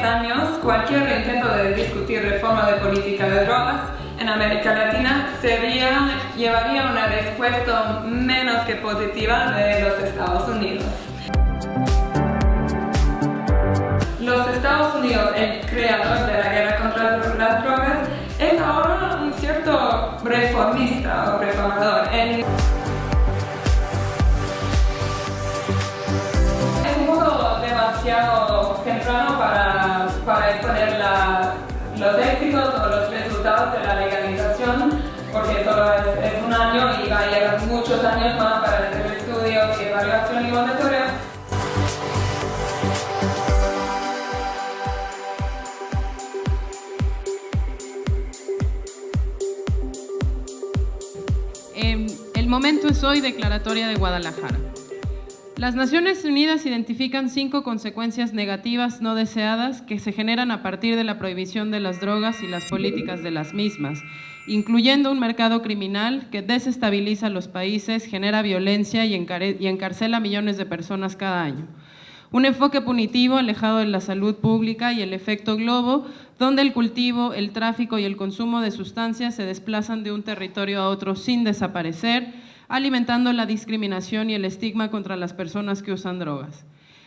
10 años, cualquier intento de discutir reforma de política de drogas en América Latina llevaría una respuesta menos que positiva de los Estados Unidos. Los Estados Unidos, el creador de la guerra contra las drogas, es ahora un cierto reformista o reformador. Es un poco demasiado temprano para exponer los éxitos o los resultados de la legalización, porque solo es un año y va a llevar muchos años más para hacer estudios y evaluación y monitoreo. El momento es hoy, declaratoria de Guadalajara. Las Naciones Unidas identifican 5 consecuencias negativas no deseadas que se generan a partir de la prohibición de las drogas y las políticas de las mismas, incluyendo un mercado criminal que desestabiliza los países, genera violencia y encarcela a millones de personas cada año. Un enfoque punitivo alejado de la salud pública y el efecto globo, donde el cultivo, el tráfico y el consumo de sustancias se desplazan de un territorio a otro sin desaparecer, alimentando la discriminación y el estigma contra las personas que usan drogas.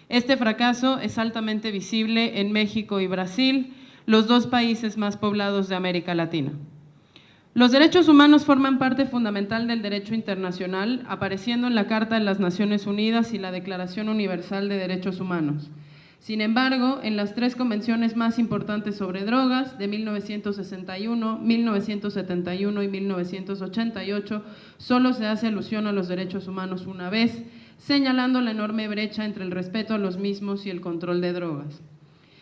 Este fracaso es altamente visible en México y Brasil, los 2 países más poblados de América Latina. Los derechos humanos forman parte fundamental del derecho internacional, apareciendo en la Carta de las Naciones Unidas y la Declaración Universal de Derechos Humanos. Sin embargo, en las 3 convenciones más importantes sobre drogas, de 1961, 1971 y 1988, solo se hace alusión a los derechos humanos una vez, señalando la enorme brecha entre el respeto a los mismos y el control de drogas.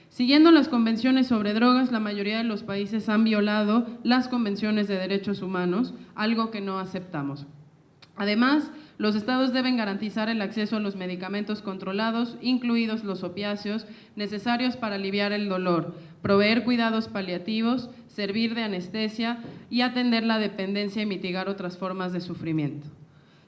Siguiendo las convenciones sobre drogas, la mayoría de los países han violado las convenciones de derechos humanos, algo que no aceptamos. Además, los estados deben garantizar el acceso a los medicamentos controlados, incluidos los opiáceos, necesarios para aliviar el dolor, proveer cuidados paliativos, servir de anestesia y atender la dependencia y mitigar otras formas de sufrimiento.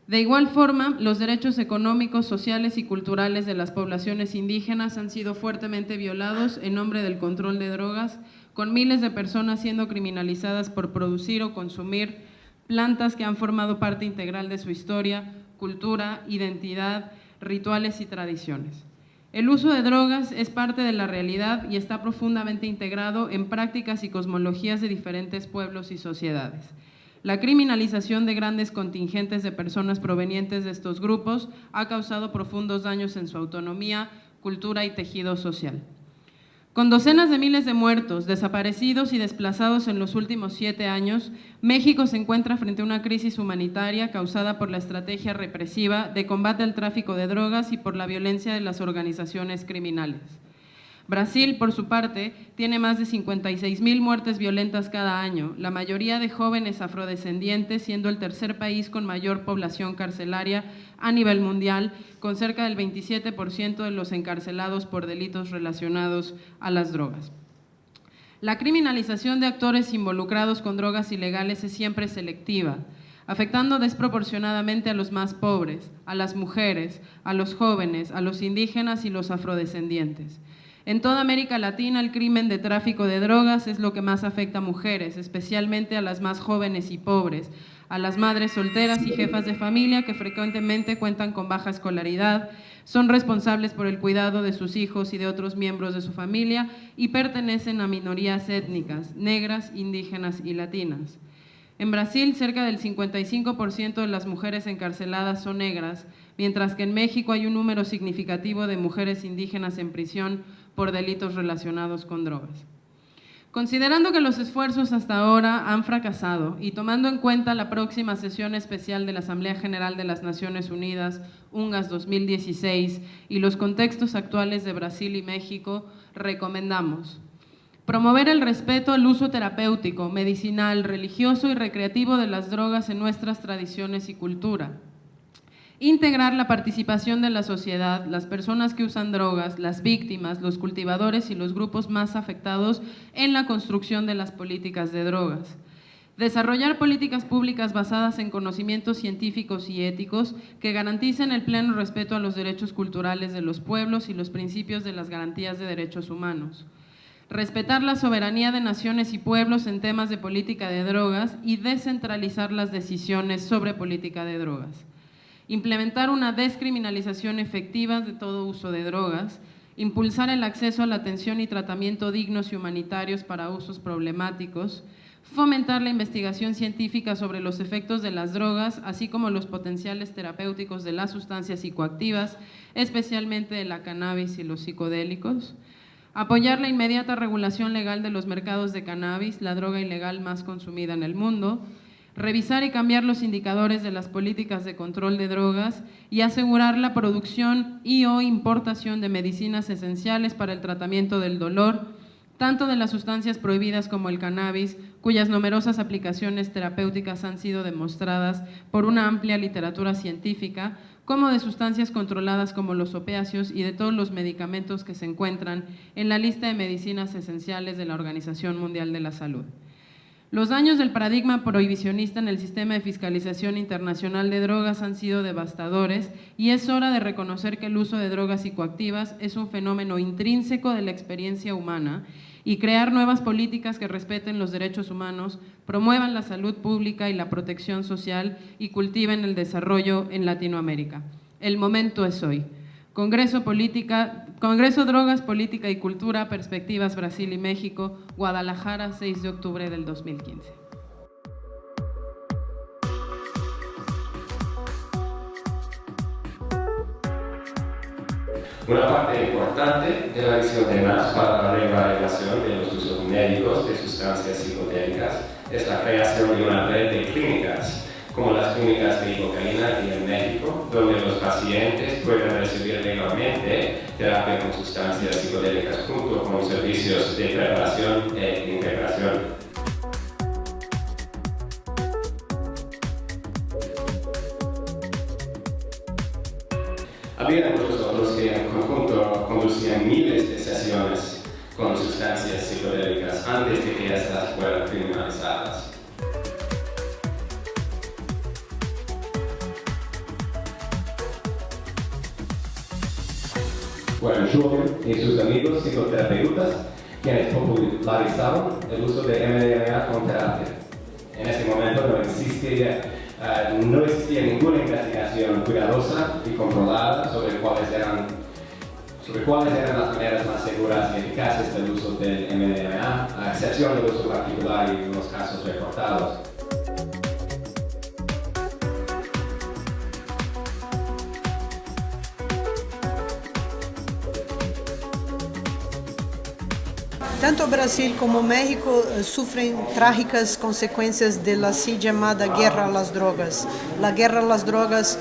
De igual forma, los derechos económicos, sociales y culturales de las poblaciones indígenas han sido fuertemente violados en nombre del control de drogas, con miles de personas siendo criminalizadas por producir o consumir plantas que han formado parte integral de su historia, cultura, identidad, rituales y tradiciones. El uso de drogas es parte de la realidad y está profundamente integrado en prácticas y cosmologías de diferentes pueblos y sociedades. La criminalización de grandes contingentes de personas provenientes de estos grupos ha causado profundos daños en su autonomía, cultura y tejido social. Con docenas de miles de muertos, desaparecidos y desplazados en los últimos 7 años, México se encuentra frente a una crisis humanitaria causada por la estrategia represiva de combate al tráfico de drogas y por la violencia de las organizaciones criminales. Brasil, por su parte, tiene más de 56,000 muertes violentas cada año, la mayoría de jóvenes afrodescendientes, siendo el 3er país con mayor población carcelaria a nivel mundial, con cerca del 27% de los encarcelados por delitos relacionados a las drogas. La criminalización de actores involucrados con drogas ilegales es siempre selectiva, afectando desproporcionadamente a los más pobres, a las mujeres, a los jóvenes, a los indígenas y los afrodescendientes. En toda América Latina, el crimen de tráfico de drogas es lo que más afecta a mujeres, especialmente a las más jóvenes y pobres, a las madres solteras y jefas de familia que frecuentemente cuentan con baja escolaridad, son responsables por el cuidado de sus hijos y de otros miembros de su familia y pertenecen a minorías étnicas, negras, indígenas y latinas. En Brasil, cerca del 55% de las mujeres encarceladas son negras, mientras que en México hay un número significativo de mujeres indígenas en prisión por delitos relacionados con drogas. Considerando que los esfuerzos hasta ahora han fracasado y tomando en cuenta la próxima sesión especial de la Asamblea General de las Naciones Unidas, UNGAS 2016, y los contextos actuales de Brasil y México, recomendamos promover el respeto al uso terapéutico, medicinal, religioso y recreativo de las drogas en nuestras tradiciones y cultura. Integrar la participación de la sociedad, las personas que usan drogas, las víctimas, los cultivadores y los grupos más afectados en la construcción de las políticas de drogas. Desarrollar políticas públicas basadas en conocimientos científicos y éticos que garanticen el pleno respeto a los derechos culturales de los pueblos y los principios de las garantías de derechos humanos. respetar la soberanía de naciones y pueblos en temas de política de drogas y descentralizar las decisiones sobre política de drogas. Implementar una descriminalización efectiva de todo uso de drogas, impulsar el acceso a la atención y tratamiento dignos y humanitarios para usos problemáticos, fomentar la investigación científica sobre los efectos de las drogas, así como los potenciales terapéuticos de las sustancias psicoactivas, especialmente de la cannabis y los psicodélicos, apoyar la inmediata regulación legal de los mercados de cannabis, la droga ilegal más consumida en el mundo, revisar y cambiar los indicadores de las políticas de control de drogas y asegurar la producción y o importación de medicinas esenciales para el tratamiento del dolor, tanto de las sustancias prohibidas como el cannabis, cuyas numerosas aplicaciones terapéuticas han sido demostradas por una amplia literatura científica, como de sustancias controladas como los opiáceos y de todos los medicamentos que se encuentran en la lista de medicinas esenciales de la Organización Mundial de la Salud. Los daños del paradigma prohibicionista en el sistema de fiscalización internacional de drogas han sido devastadores y es hora de reconocer que el uso de drogas psicoactivas es un fenómeno intrínseco de la experiencia humana y crear nuevas políticas que respeten los derechos humanos, promuevan la salud pública y la protección social y cultiven el desarrollo en Latinoamérica. El momento es hoy. Congreso Drogas, Política y Cultura, Perspectivas Brasil y México, Guadalajara, 6 de octubre del 2015. Una parte importante de la visión de MAPS para la regulación de los usos médicos de sustancias psicodélicas es la creación de una red de clínicas, como las clínicas de ibogaína aquí en México, donde los pacientes pueden recibir legalmente terapia con sustancias psicodélicas junto con servicios de preparación e integración. Había muchos otros que en conjunto conducían miles de sesiones con sustancias psicodélicas antes de que estas fueran criminalizadas. Fueron Jorgen y sus amigos psicoterapeutas quienes popularizaron el uso de MDMA como terapia. En ese momento no existía ninguna investigación cuidadosa y controlada sobre cuáles eran las maneras más seguras y eficaces del uso del MDMA, a excepción del uso particular y los casos reportados. Tanto Brasil como México sufren trágicas consecuencias de la así llamada guerra a las drogas. La guerra a las drogas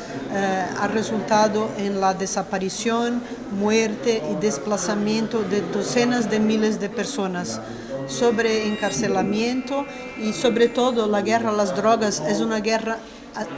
ha resultado en la desaparición, muerte y desplazamiento de docenas de miles de personas, sobre encarcelamiento y sobre todo la guerra a las drogas es una guerra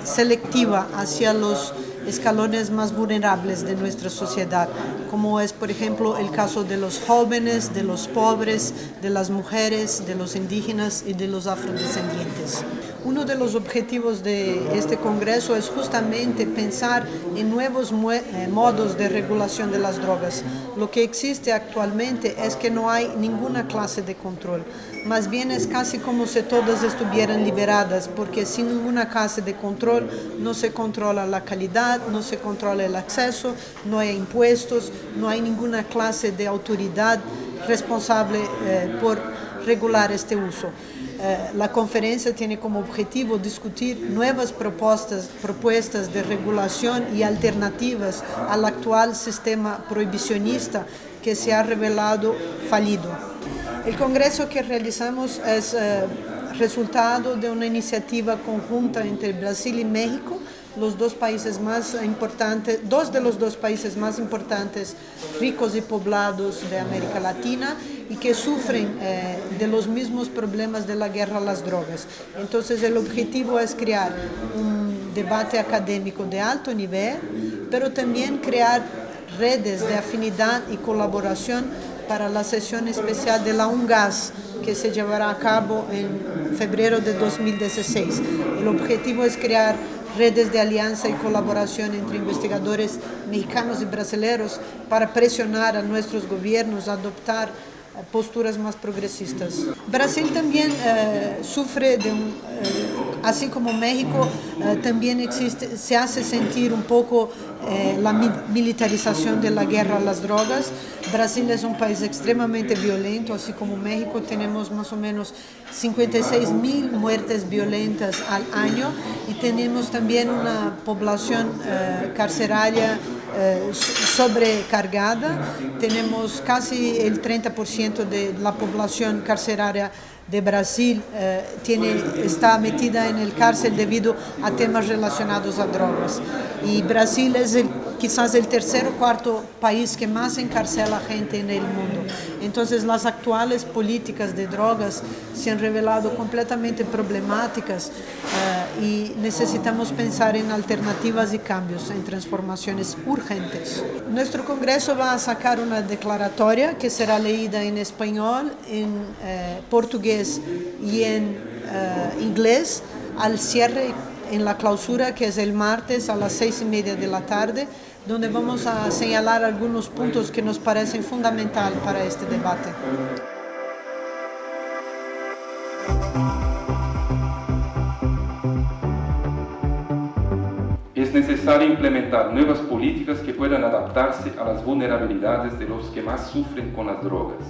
selectiva hacia los escalones más vulnerables de nuestra sociedad, como es, por ejemplo, el caso de los jóvenes, de los pobres, de las mujeres, de los indígenas y de los afrodescendientes. Uno de los objetivos de este Congreso es justamente pensar en nuevos modos de regulación de las drogas. Lo que existe actualmente es que no hay ninguna clase de control. Más bien es casi como si todas estuvieran liberadas, porque sin ninguna clase de control no se controla la calidad, no se controla el acceso, no hay impuestos, no hay ninguna clase de autoridad responsable por regular este uso. La conferencia tiene como objetivo discutir nuevas propuestas de regulación y alternativas al actual sistema prohibicionista que se ha revelado fallido. El congreso que realizamos es resultado de una iniciativa conjunta entre Brasil y México, dos de los dos países más importantes, ricos y poblados de América Latina y que sufren de los mismos problemas de la guerra a las drogas. Entonces el objetivo es crear un debate académico de alto nivel, pero también crear redes de afinidad y colaboración para la sesión especial de la UNGAS, que se llevará a cabo en febrero de 2016. El objetivo es crear redes de alianza y colaboración entre investigadores mexicanos y brasileños para presionar a nuestros gobiernos a adoptar posturas más progresistas. Brasil también sufre de así como México, también existe, se hace sentir un poco la militarización de la guerra a las drogas. Brasil es un país extremadamente violento, así como México. Tenemos más o menos 56.000 muertes violentas al año y tenemos también una población carceraria sobrecargada. Tenemos casi el 30% de la población carceraria de Brasil está metida en el cárcel debido a temas relacionados a drogas. Y Brasil es quizás el tercer o cuarto país que más encarcela gente en el mundo. Entonces las actuales políticas de drogas se han revelado completamente problemáticas y necesitamos pensar en alternativas y cambios, en transformaciones urgentes. Nuestro Congreso va a sacar una declaratoria que será leída en español, en portugués y en inglés al cierre en la clausura, que es el martes a las 6:30 de la tarde, donde vamos a señalar algunos puntos que nos parecen fundamentales para este debate. Es necesario implementar nuevas políticas que puedan adaptarse a las vulnerabilidades de los que más sufren con las drogas.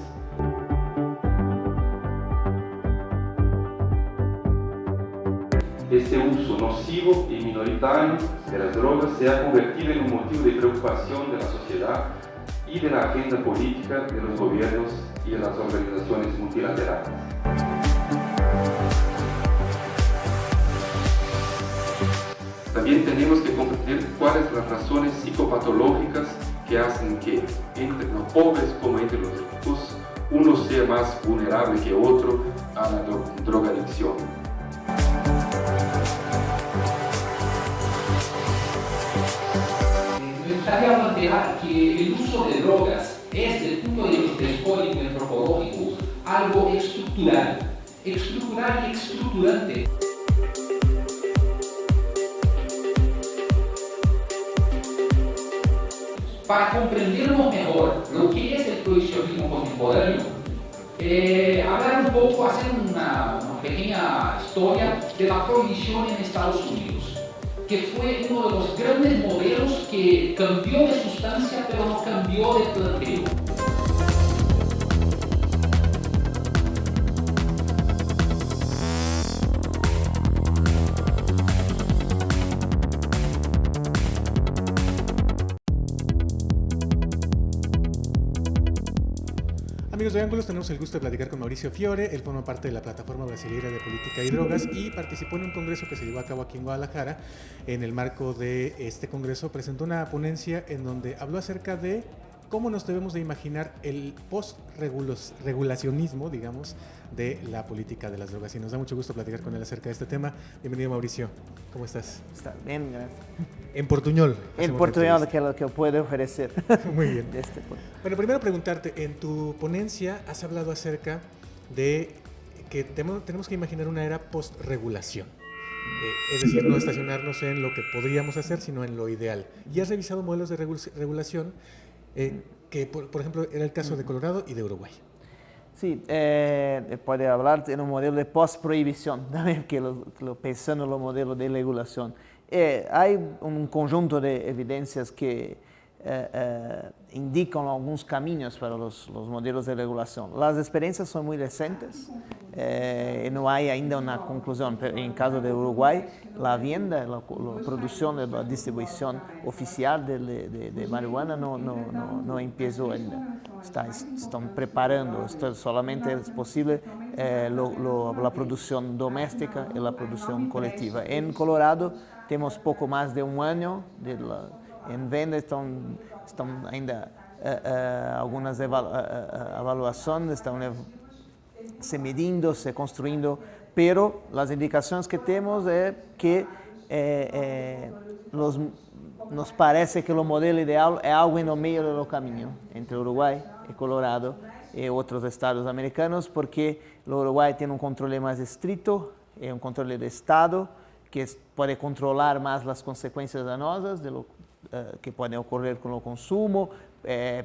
Este uso nocivo y minoritario de las drogas se ha convertido en un motivo de preocupación de la sociedad y de la agenda política de los gobiernos y de las organizaciones multilaterales. También tenemos que comprender cuáles son las razones psicopatológicas que hacen que entre los pobres como entre los ricos uno sea más vulnerable que otro a la drogadicción. Me gustaría plantear que el uso de drogas es, desde el punto de vista histórico y antropológico, algo estructural y estructurante. Para comprendernos mejor lo que es el prohibicionismo contemporáneo, hablar un poco, hacer una pequeña historia de la prohibición en Estados Unidos, que fue uno de los grandes modelos que cambió de sustancia pero no cambió de planteo. Amigos de Ángulos, tenemos el gusto de platicar con Mauricio Fiore. Él forma parte de la Plataforma Brasileira de Política y Drogas y participó en un congreso que se llevó a cabo aquí en Guadalajara. En el marco de este congreso presentó una ponencia en donde habló acerca de cómo nos debemos de imaginar el post-regulacionismo, digamos, de la política de las drogas. Y nos da mucho gusto platicar con él acerca de este tema. Bienvenido, Mauricio. ¿Cómo estás? Está bien, gracias. En portuñol. En portuñol, que es lo que puedo ofrecer. Muy bien. De este punto. Bueno, primero preguntarte, en tu ponencia has hablado acerca de que tenemos que imaginar una era post-regulación. Es decir, no estacionarnos en lo que podríamos hacer, sino en lo ideal. Y has revisado modelos de regulación que, por ejemplo, era el caso de Colorado y de Uruguay. Sí, puede hablar de un modelo de post-prohibición, también que lo pensando en los modelos de regulación. Hay un conjunto de evidencias que indican algunos caminos para los modelos de regulación. Las experiencias son muy recientes y no hay ainda una conclusión. Pero en caso de Uruguay, la venta, la producción y la distribución oficial de marihuana no empezó ainda. Están preparando, solamente es posible la producción doméstica y la producción colectiva. En Colorado tenemos poco más de un año en venta, están ainda algunas evaluaciones, están se midiendo, se construyendo, pero las indicaciones que tenemos es que nos parece que el modelo ideal es algo en el medio del camino entre Uruguay y Colorado y otros estados americanos, porque el Uruguay tiene un control más estricto, un control de Estado que puede controlar más las consecuencias danosas de lo que pueden ocurrir con el consumo,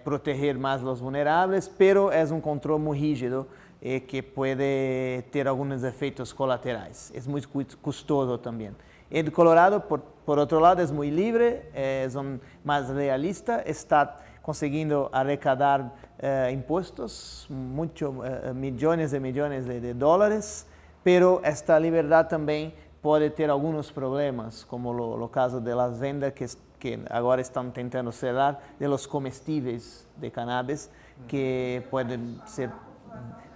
proteger más los vulnerables, pero es un control muy rígido que puede tener algunos efectos colaterales. Es muy costoso también. El Colorado, por otro lado, es muy libre, es más realista, está consiguiendo arrecadar impuestos, millones y millones de dólares, pero esta libertad también puede tener algunos problemas, como lo caso de las vendas que ahora están intentando cerrar, de los comestibles de cannabis, que pueden ser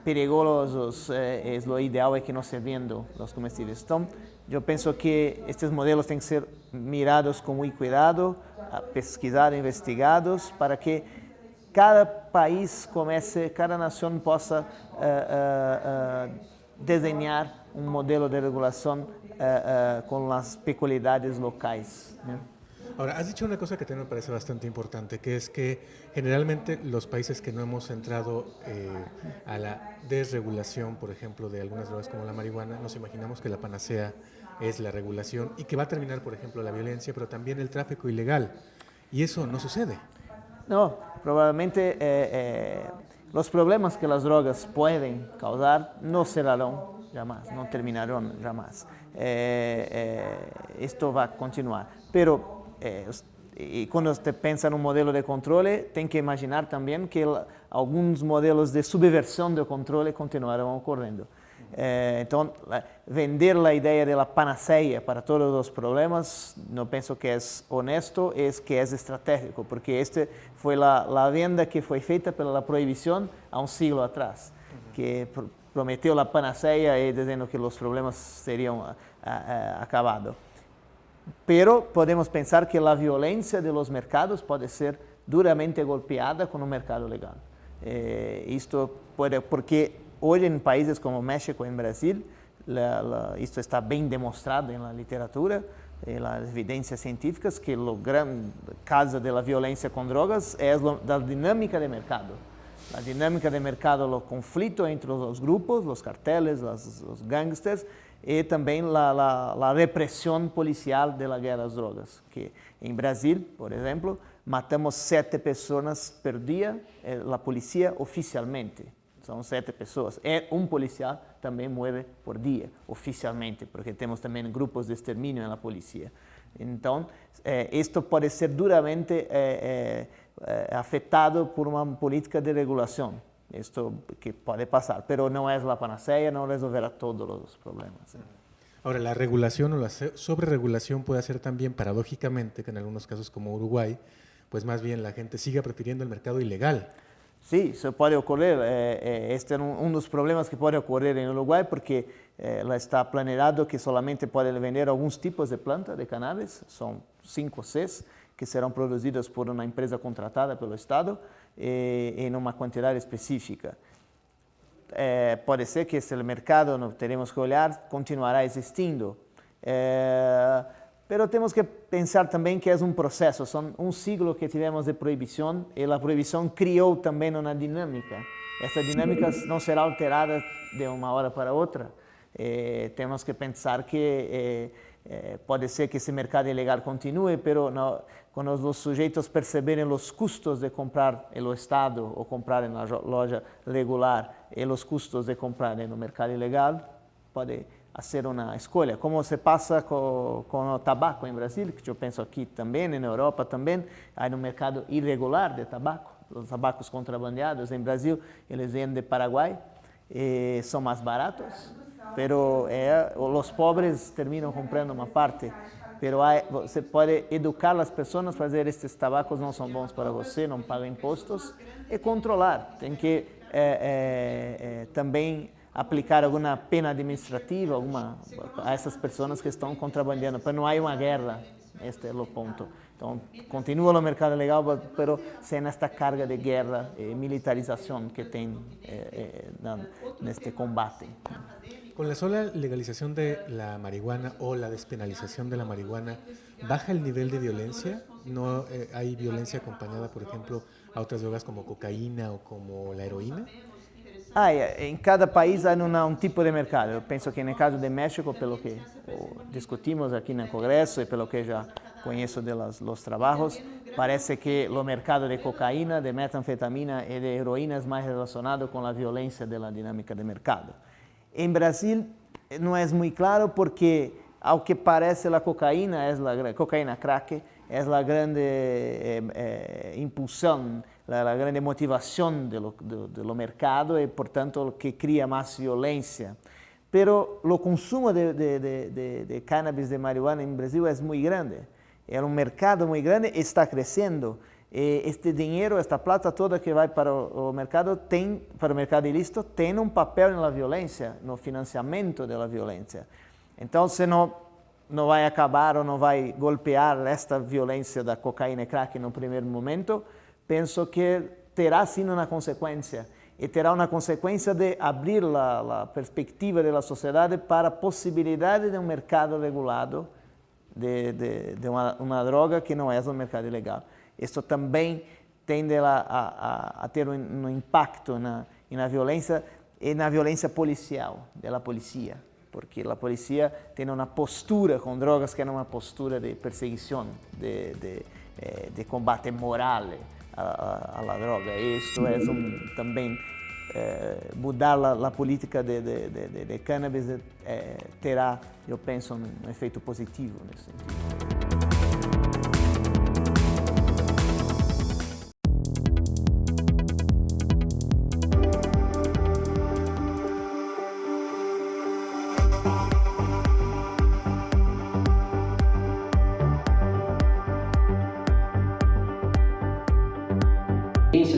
peligrosos, es lo ideal es que no se vendan los comestibles. Entonces, yo pienso que estos modelos tienen que ser mirados con muy cuidado, pesquisados, investigados, para que cada país comece, cada nación possa diseñar un modelo de regulación con las peculiaridades locales, ¿no? Ahora, has dicho una cosa que también me parece bastante importante, que es que generalmente los países que no hemos entrado a la desregulación, por ejemplo, de algunas drogas como la marihuana, nos imaginamos que la panacea es la regulación y que va a terminar, por ejemplo, la violencia, pero también el tráfico ilegal. Y eso no sucede. No, probablemente los problemas que las drogas pueden causar no cerrarán jamás, no terminarán jamás. Esto va a continuar. Pero y cuando usted piensa en un modelo de control, tiene que imaginar también que algunos modelos de subversión de control continuarán ocurriendo. Entonces, vender la idea de la panacea para todos los problemas, no pienso que es honesto, es que es estratégico, porque esta fue la venda que fue feita por la prohibición a un siglo atrás, que prometió la panacea y diciendo que los problemas serían acabados. Pero podemos pensar que la violencia de los mercados puede ser duramente golpeada con un mercado legal. Esto puede, porque hoy en países como México y en Brasil, esto está bien demostrado en la literatura, en las evidencias científicas, que la gran causa de la violencia con drogas es la dinámica de mercado. La dinámica de mercado, los conflictos entre los grupos, los carteles, los gángsters, y también la represión policial de la guerra a las drogas, que en Brasil, por ejemplo, matamos 7 personas por día, la policía oficialmente, son 7 personas. Un policía también muere por día, oficialmente, porque tenemos también grupos de exterminio en la policía. Entonces, esto puede ser duramente afectado por una política de regulación. Esto que puede pasar, pero no es la panacea, no resolverá todos los problemas. Ahora, la regulación o la sobreregulación puede hacer también, paradójicamente, que en algunos casos como Uruguay, pues más bien la gente siga prefiriendo el mercado ilegal. Sí, eso puede ocurrir. Este es uno de los problemas que puede ocurrir en Uruguay porque está planeado que solamente pueden vender algunos tipos de plantas de cannabis, son 5 o 6, que serán producidos por una empresa contratada pelo Estado en una cantidad específica. Puede ser que este mercado, no tenemos que olhar, continuará existiendo. Pero tenemos que pensar también que es un proceso, son un siglo que tivemos de prohibición y la prohibición crió también una dinámica. Esta dinámica no será alterada de una hora para otra. Tenemos que pensar que puede ser que ese mercado ilegal continúe, pero no, cuando los sujetos perciberen los costos de comprar en el Estado o comprar en la loja regular y los costos de comprar en el mercado ilegal, puede hacer una escolha. Como se pasa con el tabaco en Brasil, que yo pienso aquí también, en Europa también, hay un mercado irregular de tabaco. Los tabacos contrabandeados en Brasil, ellos vienen de Paraguay, son más baratos, pero los pobres terminam comprando uma parte. Pero você pode educar as pessoas para dizer estes tabacos não são bons para você, não pagam impostos, e controlar. Tem que também aplicar alguma pena administrativa a essas pessoas que estão contrabandeando, para não haver uma guerra. Este é o ponto. Então, continua no mercado legal, mas sem esta carga de guerra e militarização que tem neste combate. Con la sola legalización de la marihuana o la despenalización de la marihuana, ¿baja el nivel de violencia? ¿No hay violencia acompañada, por ejemplo, a otras drogas como cocaína o como la heroína? Em cada país há um tipo de mercado. Eu penso que no caso de México, pelo que discutimos aqui no Congresso e pelo que já conheço los trabajos, parece que o mercado de cocaína, de metanfetamina e de heroína é mais relacionado com a violência da dinâmica de mercado. Em Brasil não é muito claro porque, ao que parece, a cocaína, cocaína crack, é a grande impulsão, a grande motivação do mercado e, portanto, o que cria mais violência. Pero o consumo de cannabis, de marihuana em Brasil é muito grande. É um mercado muito grande, está crescendo. Este dinheiro, esta plata toda que vai para o mercado, para o mercado ilícito, tem um papel na violência, no financiamento da violência. Então, se não vai acabar ou não vai golpear esta violência da cocaína e crack no primeiro momento, penso que terá sim uma consequência. E terá uma consequência de abrir a perspectiva da sociedade para a possibilidade de um mercado regulado de uma droga que não é um mercado ilegal. Isso também tende a ter um impacto na violência e na violência policial, da polícia, porque a polícia tem uma postura com drogas que é uma postura de perseguição, de combate moral à droga. E isso é também mudar a política de cannabis terá, eu penso, um efeito positivo nesse sentido.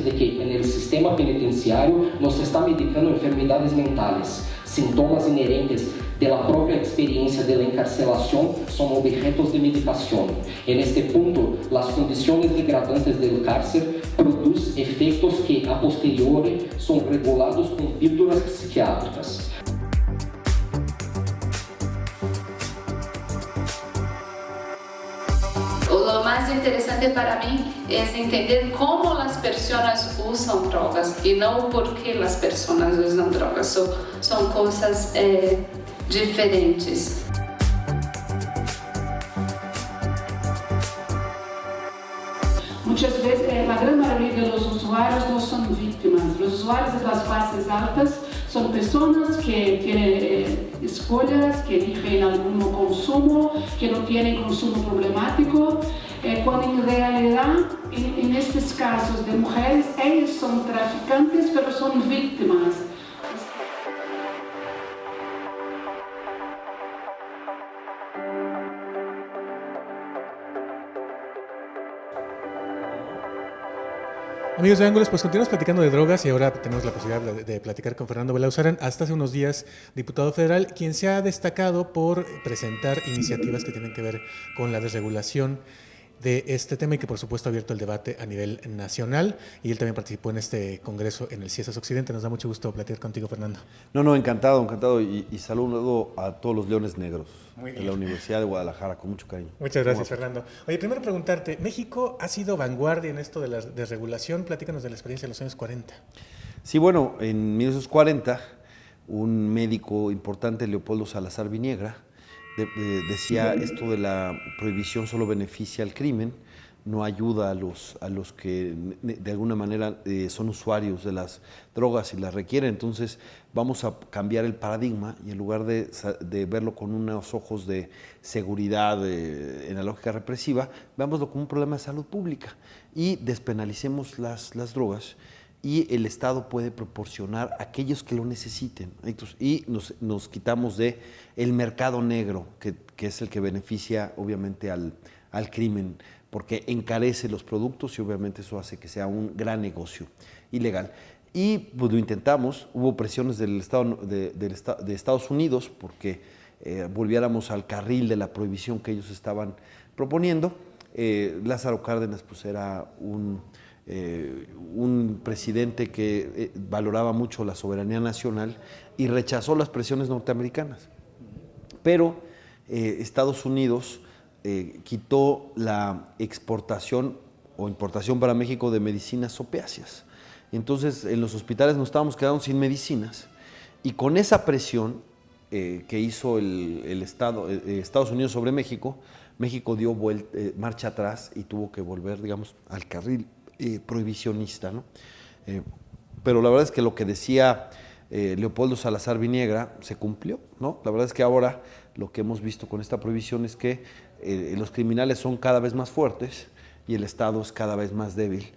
De que en el sistema penitenciario nos está medicando enfermedades mentales. Sintomas inherentes de la propia experiencia de la encarcelación son objetos de medicación. En este punto, las condiciones degradantes del cárcel producen efectos que a posteriori son regulados con píldoras psiquiátricas. Lo más interesante para mí es entender cómo las personas usan drogas y no por qué las personas usan drogas. Son cosas diferentes. Muchas veces, la gran mayoría de los usuarios no son víctimas. Los usuarios de las clases altas son personas que tienen escolhas, que eligen algún consumo, que no tienen consumo problemático, cuando en realidad, en estos casos de mujeres, ellas son traficantes, pero son víctimas. Amigos de Ángulos, pues continuamos platicando de drogas y ahora tenemos la posibilidad de platicar con Fernando Belauzarán, hasta hace unos días diputado federal, quien se ha destacado por presentar iniciativas que tienen que ver con la desregulación de este tema y que por supuesto ha abierto el debate a nivel nacional, y él también participó en este congreso en el CIESAS Occidente. Nos da mucho gusto platicar contigo, Fernando. No, encantado y saludo a todos los leones negros de la Universidad de Guadalajara, con mucho cariño. Muchas gracias, Fernando. Oye, primero preguntarte, México ha sido vanguardia en esto de la desregulación. Platícanos de la experiencia de los años 40. Sí, bueno, en 1940 un médico importante, Leopoldo Salazar Viniegra, decía esto de la prohibición solo beneficia al crimen, no ayuda a los que de alguna manera son usuarios de las drogas y las requieren. Entonces vamos a cambiar el paradigma y en lugar de verlo con unos ojos de seguridad en la lógica represiva, veámoslo como un problema de salud pública y despenalicemos las drogas, y el Estado puede proporcionar a aquellos que lo necesiten. Entonces, y nos quitamos de el mercado negro, que es el que beneficia obviamente al crimen, porque encarece los productos y obviamente eso hace que sea un gran negocio ilegal. Y pues lo intentamos, hubo presiones del de Estados Unidos porque volviéramos al carril de la prohibición que ellos estaban proponiendo. Lázaro Cárdenas pues era un presidente que valoraba mucho la soberanía nacional y rechazó las presiones norteamericanas. Pero Estados Unidos quitó la exportación o importación para México de medicinas opiáceas. Entonces en los hospitales nos estábamos quedando sin medicinas, y con esa presión que hizo Estados Unidos sobre México, México dio marcha atrás y tuvo que volver, digamos, al carril prohibicionista, ¿no? Pero la verdad es que lo que decía Leopoldo Salazar Viniegra se cumplió, ¿no? La verdad es que ahora lo que hemos visto con esta prohibición es que los criminales son cada vez más fuertes y el Estado es cada vez más débil.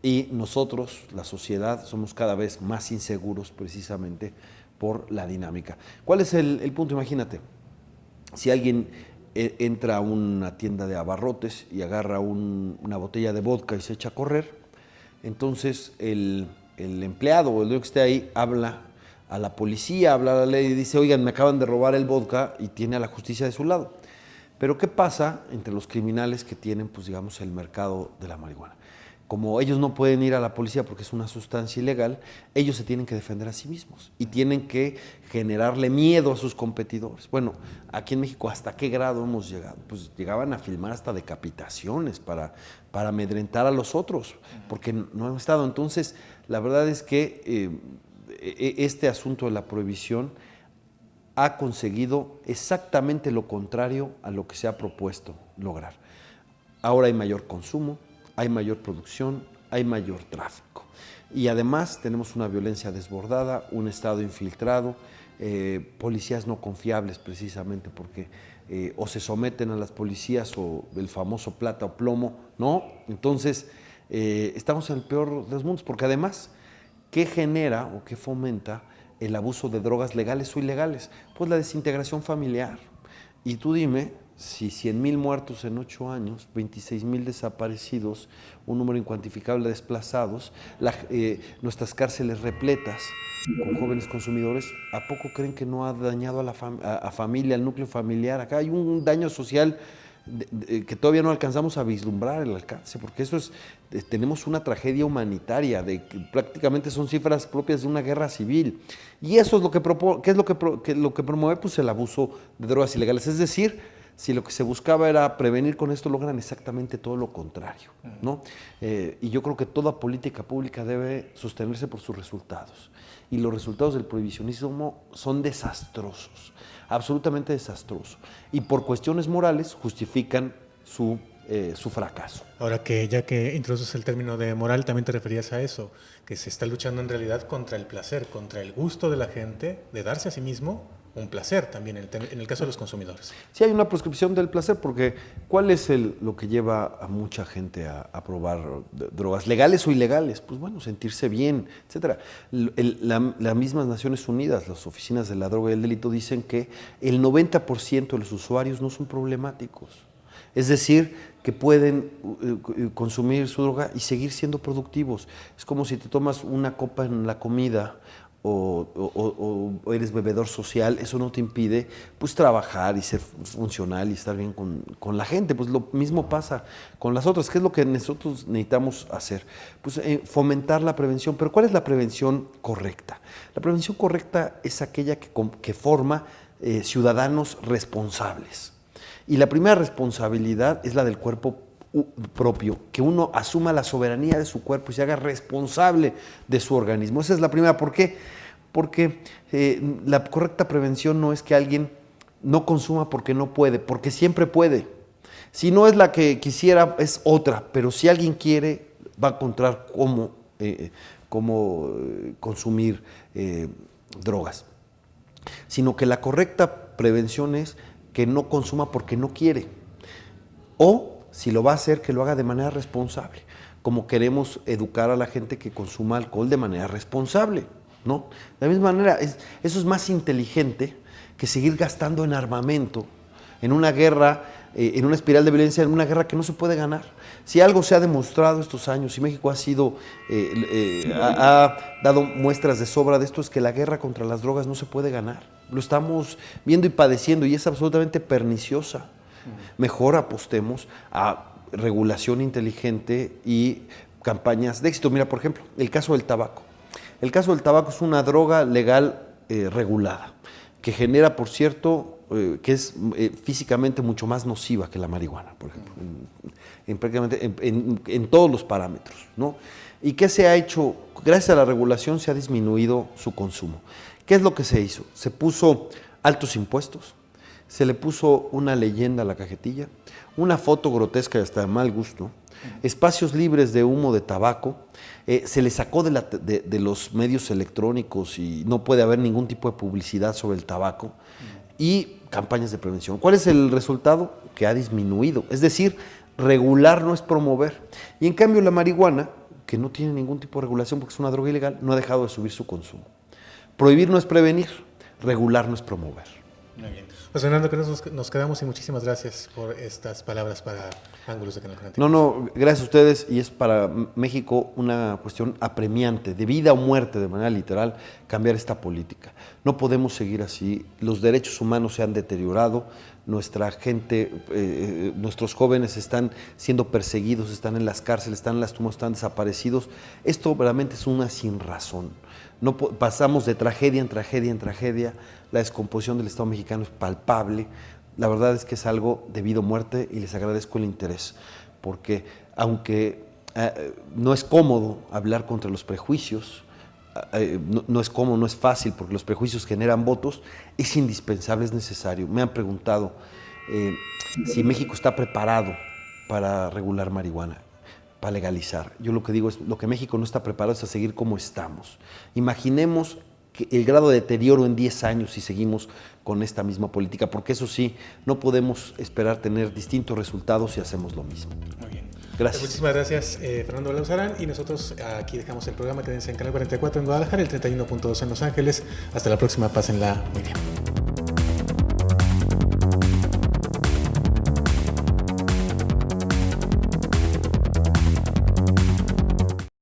Y nosotros, la sociedad, somos cada vez más inseguros precisamente por la dinámica. ¿Cuál es el punto? Imagínate, si alguien entra a una tienda de abarrotes y agarra una botella de vodka y se echa a correr, entonces el empleado o el dueño que esté ahí habla a la policía, habla a la ley y dice, oigan, me acaban de robar el vodka, y tiene a la justicia de su lado. Pero ¿qué pasa entre los criminales que tienen, pues digamos, el mercado de la marihuana? Como ellos no pueden ir a la policía porque es una sustancia ilegal, ellos se tienen que defender a sí mismos y tienen que generarle miedo a sus competidores. Bueno, aquí en México, ¿hasta qué grado hemos llegado? Pues llegaban a filmar hasta decapitaciones para amedrentar a los otros, porque no hemos estado. Entonces, la verdad es que este asunto de la prohibición ha conseguido exactamente lo contrario a lo que se ha propuesto lograr. Ahora hay mayor consumo, hay mayor producción, hay mayor tráfico. Y además tenemos una violencia desbordada, un Estado infiltrado, policías no confiables precisamente porque o se someten a las policías o el famoso plata o plomo, ¿no? Entonces estamos en el peor de los mundos, porque además, ¿qué genera o qué fomenta el abuso de drogas legales o ilegales? Pues la desintegración familiar. Y tú dime, si 100,000 muertos en 8 años, 26,000 desaparecidos, un número incuantificable de desplazados, nuestras cárceles repletas con jóvenes consumidores, ¿a poco creen que no ha dañado a la familia, al núcleo familiar? Acá hay un daño social que todavía no alcanzamos a vislumbrar el alcance, porque eso es, tenemos una tragedia humanitaria, que prácticamente son cifras propias de una guerra civil, y eso es lo que promueve pues, el abuso de drogas ilegales. Es decir, si lo que se buscaba era prevenir con esto, logran exactamente todo lo contrario, ¿no? Y yo creo que toda política pública debe sostenerse por sus resultados, y los resultados del prohibicionismo son desastrosos, absolutamente desastrosos, y por cuestiones morales justifican su fracaso. Ahora que ya que introduces el término de moral, también te referías a eso, que se está luchando en realidad contra el placer, contra el gusto de la gente de darse a sí mismo un placer también en el caso de los consumidores. Sí, hay una proscripción del placer, porque ¿cuál es lo que lleva a mucha gente a probar drogas, legales o ilegales? Pues bueno, sentirse bien, etcétera. Las mismas Naciones Unidas, las oficinas de la droga y el delito, dicen que el 90% de los usuarios no son problemáticos. Es decir, que pueden consumir su droga y seguir siendo productivos. Es como si te tomas una copa en la comida o eres bebedor social, eso no te impide pues trabajar y ser funcional y estar bien con la gente. Pues lo mismo pasa con las otras. ¿Qué es lo que nosotros necesitamos hacer? Pues fomentar la prevención. Pero ¿cuál es la prevención correcta? La prevención correcta es aquella que forma ciudadanos responsables. Y la primera responsabilidad es la del cuerpo propio, que uno asuma la soberanía de su cuerpo y se haga responsable de su organismo. Esa es la primera. ¿Por qué? Porque la correcta prevención no es que alguien no consuma porque no puede, porque siempre puede. Si no es la que quisiera, es otra, pero si alguien quiere, va a encontrar cómo consumir drogas. Sino que la correcta prevención es que no consuma porque no quiere, o si lo va a hacer, que lo haga de manera responsable, como queremos educar a la gente que consuma alcohol de manera responsable, ¿no? De la misma manera, eso es más inteligente que seguir gastando en armamento, en una guerra, en una espiral de violencia, en una guerra que no se puede ganar. Si algo se ha demostrado estos años, y México ha dado muestras de sobra de esto, es que la guerra contra las drogas no se puede ganar. Lo estamos viendo y padeciendo, y es absolutamente perniciosa. Mejor apostemos a regulación inteligente y campañas de éxito. Mira, por ejemplo, el caso del tabaco. El caso del tabaco es una droga legal regulada, que genera, por cierto, que es físicamente mucho más nociva que la marihuana, por ejemplo, en todos los parámetros, ¿no? ¿Y qué se ha hecho? Gracias a la regulación se ha disminuido su consumo. ¿Qué es lo que se hizo? Se puso altos impuestos, se le puso una leyenda a la cajetilla, una foto grotesca y hasta de mal gusto, espacios libres de humo de tabaco, se le sacó de los medios electrónicos y no puede haber ningún tipo de publicidad sobre el tabaco y campañas de prevención. ¿Cuál es el resultado? Que ha disminuido. Es decir, regular no es promover. Y en cambio la marihuana, que no tiene ningún tipo de regulación porque es una droga ilegal, no ha dejado de subir su consumo. Prohibir no es prevenir, regular no es promover. Muy bien. Pues Fernando, que nos quedamos y muchísimas gracias por estas palabras para Ángulos de Canal 44. No, gracias a ustedes, y es para México una cuestión apremiante, de vida o muerte, de manera literal, cambiar esta política. No podemos seguir así, los derechos humanos se han deteriorado, nuestra gente, nuestros jóvenes están siendo perseguidos, están en las cárceles, están en las tumbas, están desaparecidos. Esto realmente es una sinrazón. No pasamos de tragedia en tragedia en tragedia, la descomposición del Estado mexicano es palpable, la verdad es que es algo de vida o muerte y les agradezco el interés, porque aunque no es cómodo hablar contra los prejuicios, no es cómodo, no es fácil, porque los prejuicios generan votos, es indispensable, es necesario. Me han preguntado si México está preparado para regular marihuana, para legalizar. Yo lo que digo es, lo que México no está preparado es a seguir como estamos. Imaginemos que el grado de deterioro en 10 años si seguimos con esta misma política, porque eso sí, no podemos esperar tener distintos resultados si hacemos lo mismo. Muy bien. Gracias. Muchísimas gracias, Fernando Lausarán, y nosotros aquí dejamos el programa. Quédense en Canal 44 en Guadalajara, el 31.2 en Los Ángeles. Hasta la próxima, pásenla muy bien.